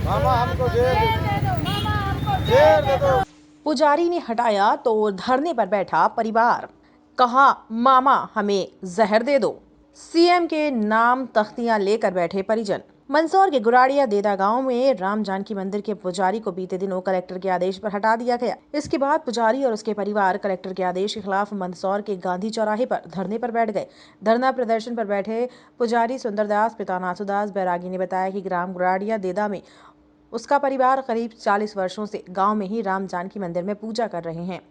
मामा हमको शेर दे दो। पुजारी ने हटाया तो धरने पर बैठा परिवार, कहा मामा हमें जहर दे दो। सीएम के नाम तख्तियां लेकर बैठे परिजन। मंदसौर के गुराड़िया देदा गांव में राम जानकी मंदिर के पुजारी को बीते दिनों कलेक्टर के आदेश पर हटा दिया गया। इसके बाद पुजारी और उसके परिवार कलेक्टर के आदेश के खिलाफ मंदसौर के गांधी चौराहे पर धरने पर बैठ गए। धरना प्रदर्शन पर बैठे पुजारी सुंदरदास पिता नाथुदास बैरागी ने बताया कि ग्राम गुराड़िया देदा में उसका परिवार करीब 40 वर्षों से गांव में ही राम जानकी मंदिर में पूजा कर रहे हैं।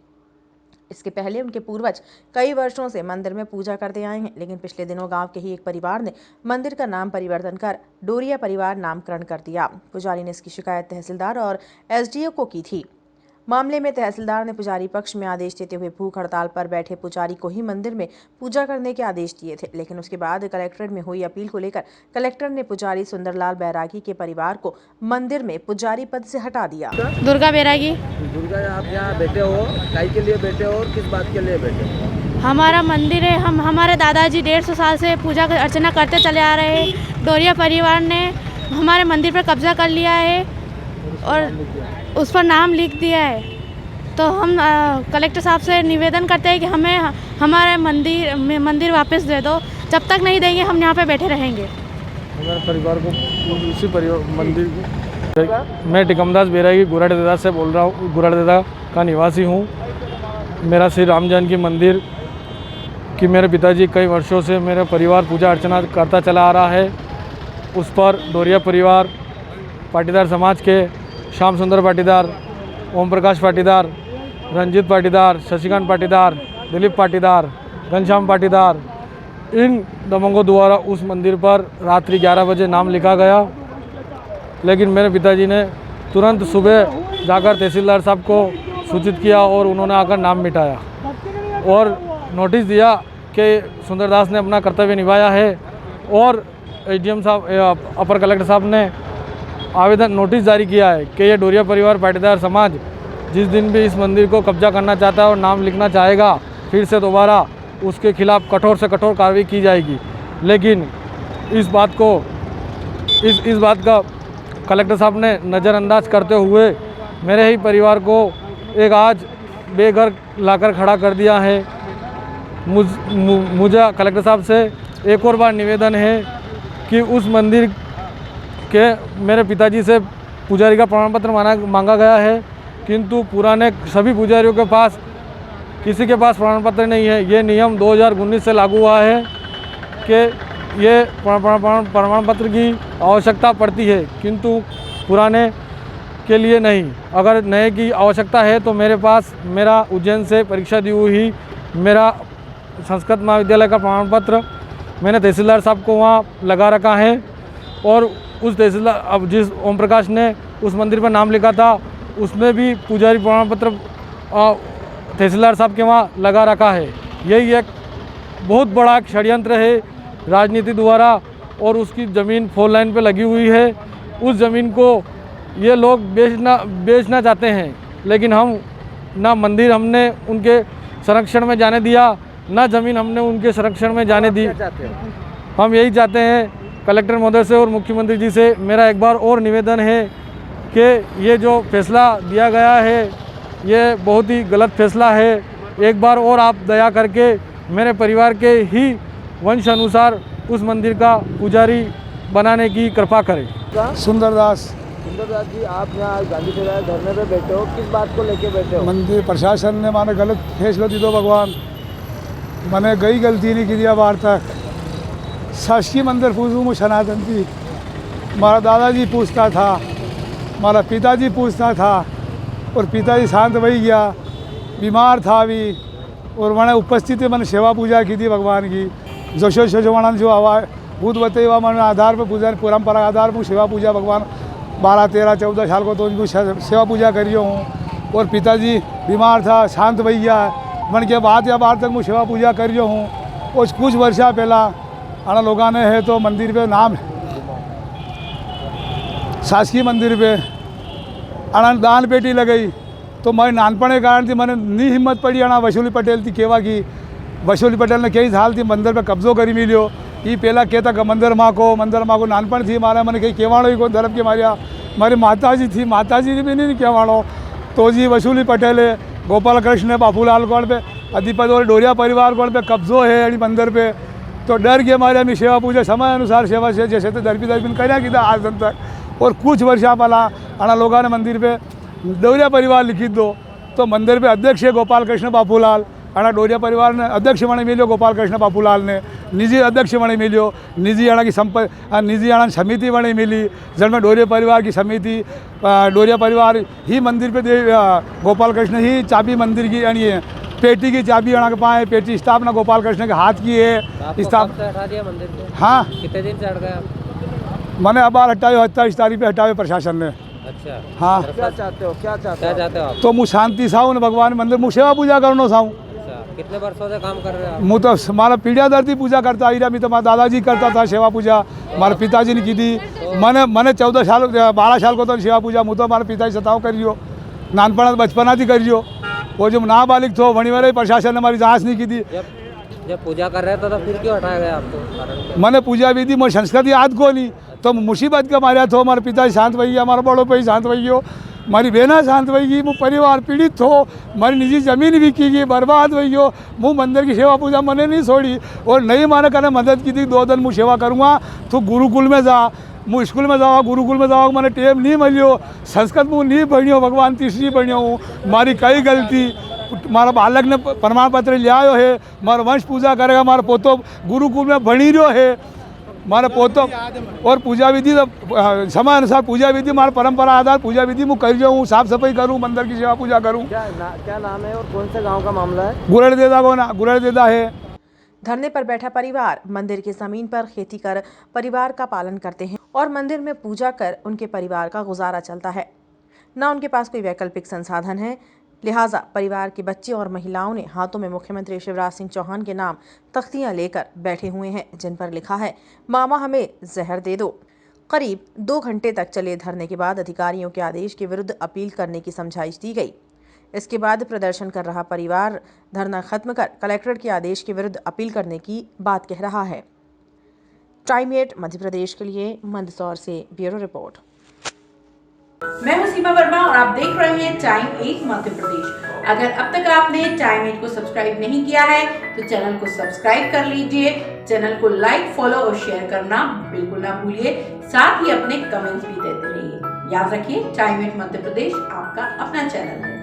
इसके पहले उनके पूर्वज कई वर्षों से मंदिर में पूजा करते आए हैं, लेकिन पिछले दिनों गांव के ही एक परिवार ने मंदिर का नाम परिवर्तन कर डोरिया परिवार नामकरण कर दिया। पुजारी ने इसकी शिकायत तहसीलदार और एसडीओ को की थी। मामले में तहसीलदार ने पुजारी पक्ष में आदेश देते हुए भूख हड़ताल पर बैठे पुजारी को ही मंदिर में पूजा करने के आदेश दिए थे, लेकिन उसके बाद कलेक्ट्रेट में हुई अपील को लेकर कलेक्टर ने पुजारी सुंदरलाल बैरागी के परिवार को मंदिर में पुजारी पद से हटा दिया। दुर्गा बैरागी। दुर्गा, आप यहाँ बैठे हो, काय के लिए बैठे हो और किस बात के लिए बैठे हो? हमारा मंदिर है, हम हमारे दादाजी 150 साल से पूजा अर्चना करते चले आ रहे हैं। डोरिया परिवार ने हमारे मंदिर पर कब्जा कर लिया है और उस पर नाम लिख दिया है। तो हम कलेक्टर साहब से निवेदन करते हैं कि हमें हमारे मंदिर वापस दे दो। जब तक नहीं देंगे हम यहाँ पे बैठे रहेंगे। हमारे परिवार को उसी मंदिर को मैं टिकमदास बैरागी गुराड़ेदा से बोल रहा हूँ। गुराड़ेदा का निवासी हूँ। मेरा श्री राम जानकी मंदिर कि मेरे पिताजी कई वर्षों से मेरा परिवार पूजा अर्चना करता चला आ रहा है। उस पर डोरिया परिवार, पाटीदार समाज के श्याम सुंदर पाटीदार, ओम प्रकाश पाटीदार, रंजीत पाटीदार, शशिकांत पाटीदार, दिलीप पाटीदार, घनश्याम पाटीदार, इन दबंगों द्वारा उस मंदिर पर रात्रि 11 बजे नाम लिखा गया। लेकिन मेरे पिताजी ने तुरंत सुबह जाकर तहसीलदार साहब को सूचित किया और उन्होंने आकर नाम मिटाया और नोटिस दिया कि सुंदरदास ने अपना कर्तव्य निभाया है। और एसडीएम साहब, अपर कलेक्टर साहब ने आवेदन नोटिस जारी किया है कि ये डोरिया परिवार पाटीदार समाज जिस दिन भी इस मंदिर को कब्जा करना चाहता है और नाम लिखना चाहेगा फिर से दोबारा, उसके खिलाफ कठोर से कठोर कार्रवाई की जाएगी। लेकिन इस बात का कलेक्टर साहब ने नज़रअंदाज करते हुए मेरे ही परिवार को एक आज बेघर लाकर खड़ा कर दिया है। मुझे कलेक्टर साहब से एक और बार निवेदन है कि उस मंदिर के मेरे पिताजी से पुजारी का प्रमाण पत्र मांगा गया है, किंतु पुराने सभी पुजारियों के पास किसी के पास प्रमाण पत्र नहीं है। ये नियम 2019 से लागू हुआ है कि ये प्रमाण पत्र की आवश्यकता पड़ती है, किंतु पुराने के लिए नहीं। अगर नए की आवश्यकता है तो मेरे पास मेरा उज्जैन से परीक्षा दी हुई मेरा संस्कृत महाविद्यालय का प्रमाण पत्र मैंने तहसीलदार साहब को वहाँ लगा रखा है और उस तहसीलदार, अब जिस ओम प्रकाश ने उस मंदिर पर नाम लिखा था उसमें भी पुजारी प्रमाण पत्र तहसीलदार साहब के वहाँ लगा रखा है। यही एक बहुत बड़ा षड्यंत्र है राजनीति द्वारा और उसकी ज़मीन 4 लाइन पे लगी हुई है। उस ज़मीन को ये लोग बेचना चाहते हैं, लेकिन हम ना मंदिर हमने उनके संरक्षण में जाने दिया, ना ज़मीन हमने उनके संरक्षण में जाने दी। हम यही चाहते हैं कलेक्टर महोदय से और मुख्यमंत्री जी से मेरा एक बार और निवेदन है कि ये जो फैसला दिया गया है ये बहुत ही गलत फैसला है। एक बार और आप दया करके मेरे परिवार के ही वंश अनुसार उस मंदिर का पुजारी बनाने की कृपा करें। सुंदरदास जी, आप यहाँ गांधी चौराहे धरने पे बैठे हो, किस बात को लेके बैठे हो? मंदिर प्रशासन ने माने गलत फैसला दी दो भगवान, मैंने गई गलती नहीं की दिया बार तक। शासकीय मंदिर पूजू में सनातन थी, हमारा दादाजी पूछता था, हमारा पिताजी पूछता था और पिताजी शांत वही गया, बीमार था अभी और मैंने उपस्थित मैंने सेवा पूजा की थी भगवान की। जो जो हवा भूत बते हुआ मैंने आधार पर पूजा, परंपरा आधार पर सेवा पूजा भगवान 12, 13, 14 साल को तो उनको सेवा पूजा करी हूँ। और पिताजी बीमार था, शांत वही गया, मन के बाद या बार तक मैं सेवा पूजा कर रही हूँ। और कुछ वर्षा पहला आना लोगों ने है तो मंदिर पे नाम शासकीय मंदिर पे आना दान पेटी लगाई तो मैं नानपणे कारण थी मैंने नी हिम्मत पड़ी आना वसूली पटेल थी केवा की वसूली पटेल ने कई साल थी मंदिर पे कब्जो करी मिलियो। ये पहला कहता कि मंदिर माँ को नानपण थी मारे मैंने कहीं केवाणो ही को धरप के मारिया મારી માતાજી थी, माताजी भी नहीं कहेवाड़ो तो जी वसूली पटेले गोपाल कृष्ण बापूलाल गौड़ पे अधिपति और डोरिया परिवार गौड़ पे कब्जो है अड़ी मंदिर पे। तो डर के मारे हमें सेवा पूजा समय अनुसार सेवा से जैसे तो दरबीन કર્યા કીધા आज दिन तक। और कुछ वर्षा पहला अना लोगों ने मंदिर पे डोरिया परिवार लिखी दो तो मंदिर पे अध्यक्ष है गोपाल कृष्ण बापूलाल अना डोरिया परिवार ने अध्यक्ष मणे मिलो गोपाल कृष्ण बापूलाल ने निजी अध्यक्ष मणे मिलो निजी अणा की निजी अणा समिति मणे मिली जिनमें डोरिया परिवार की समिति डोरिया परिवार ही मंदिर पे गोपाल कृष्ण ही चाबी मंदिर की अणी है पेटी की चाबी अणा के पाए पेटी स्थापना गोपाल कृष्ण के हाथ की है हटा दिया मंदिर से। हाँ कितने दिन से हट गए आप? मैंने अबार हटाए 27 तारीख पे हटाए प्रशासन ने। अच्छा हाँ क्या चाहते हो, क्या चाहते क्या हो? चाहते हो आप? तो मुझ शांति साहू ने भगवान मंदिर मुझ सेवा पूजा करनो साहू अच्छा, कितने वर्षों से काम कर रहे हो आप? मुँह तो मारा पीढ़िया दर थी पूजा करता आई रहा। मैं तो मारा दादाजी करता था सेवा पूजा, मारे पिताजी ने की थी। मैंने 14 साल 12 साल को तो सेवा पूजा मुँह तो मारे पिताजी सताव करियो नानपण बचपना थी करियो। वो जो नाबालिग थो वणी वाले प्रशासन ने हमारी जांच नहीं की थी। जब पूजा कर रहे थे तो फिर क्यों हटाया गया आपको? कारण क्या? मैंने पूजा विधि मोर संस्कृति याद को नहीं तो मुसीबत के मार्या थो मारे पिताजी शांत वही गया, हमारा बड़ो भाई शांत वही गयो, मारी बहना शांत वही गई, मुँह परिवार पीड़ित हो, मारी निजी जमीन बिकी गई बर्बाद वही गयो। मुँह मंदिर की सेवा पूजा मैंने नहीं छोड़ी और नहीं माने करने मदद की थी। 2 दिन मुँह सेवा करूँगा तो गुरुकुल में जा मुँह स्कूल में जाओ गुरुकुल में जाओ मैंने टेम नहीं मिलियो संस्कृत मुँह नहीं पढ़ियो भगवान तीसरी पढ़ियो हूँ मारी कई गलती। मारा बालक ने प्रमाण पत्र ले आयो है मारा वंश पूजा करेगा मारा पोतो गुरुकुल में भणी रहो है मारा पोतो और पूजा विधि समय अनुसार पूजा विधि मारा परंपरा आधार पूजा विधि मैं कर हूँ साफ सफाई करूँ मंदिर की सेवा पूजा करूँ। क्या नाम है और कौन से गांव का मामला है? गुरड़ देदा है। धरने पर बैठा परिवार मंदिर की जमीन पर खेती कर परिवार का पालन करते हैं और मंदिर में पूजा कर उनके परिवार का गुजारा चलता है। न उनके पास कोई वैकल्पिक संसाधन है, लिहाजा परिवार के बच्चे और महिलाओं ने हाथों में मुख्यमंत्री शिवराज सिंह चौहान के नाम तख्तियां लेकर बैठे हुए हैं जिन पर लिखा है मामा हमें जहर दे दो। करीब 2 घंटे तक चले धरने के बाद अधिकारियों के आदेश के विरुद्ध अपील करने की समझाइश दी गई। इसके बाद प्रदर्शन कर रहा परिवार धरना खत्म कर कलेक्ट्रेट के आदेश के विरुद्ध अपील करने की बात कह रहा है। टाइम 8 मध्य प्रदेश के लिए मंदसौर से ब्यूरो रिपोर्ट। मैं हूं सीमा वर्मा और आप देख रहे हैं टाइम 8 मध्य प्रदेश। अगर अब तक आपने टाइम 8 को सब्सक्राइब नहीं किया है तो चैनल को सब्सक्राइब कर लीजिए। चैनल को लाइक, फॉलो और शेयर करना बिल्कुल ना भूलिए। साथ ही अपने कमेंट्स भी देते रहिए। याद रखिए टाइम 8 मध्य प्रदेश आपका अपना चैनल है।